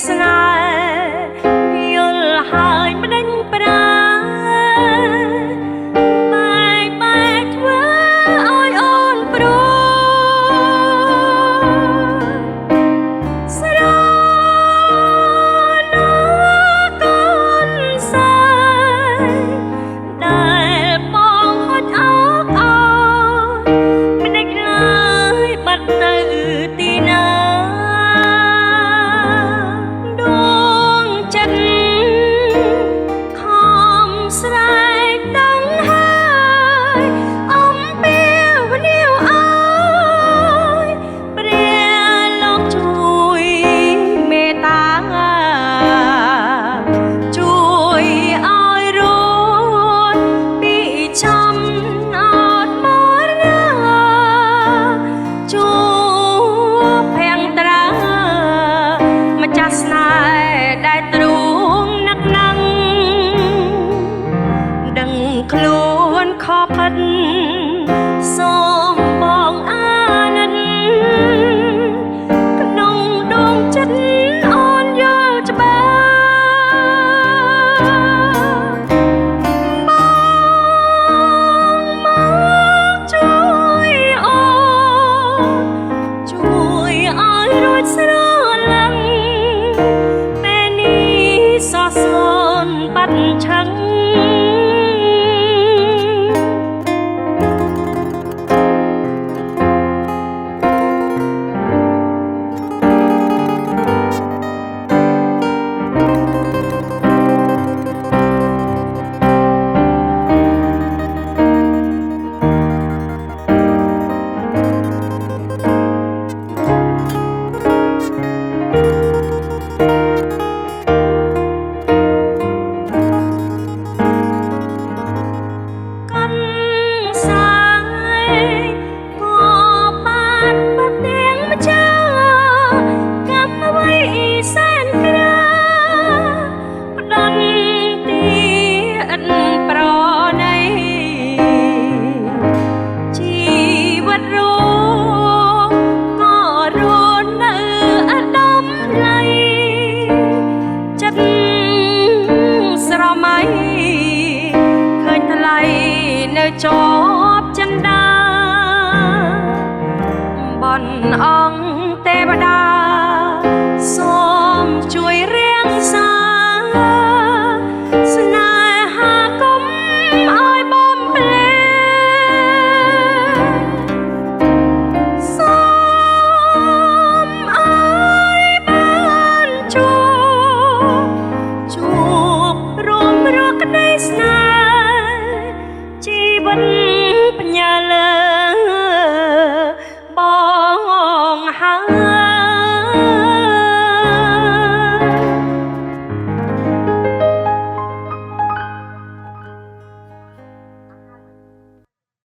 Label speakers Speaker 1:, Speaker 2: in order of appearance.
Speaker 1: ស្នេហ៍យល់ហើយមិនដេញប្រាបែកធ្វើឲ្យអូនព្រោស្រណកូនសាយដែលបងហត់អោកអោមិនដេញឡើយបាត់ទៅទីណាខ្លួនខកផិតសូមបងអាណិតក្នុងដងចិត្តអូនយល់ច្បាស់បងមកជួយអូនជួយឲ្យរួចស្រឡាញ់ពេលនេះសោះសូនបាត់ឆឹងជាប់ចិនដាបនអ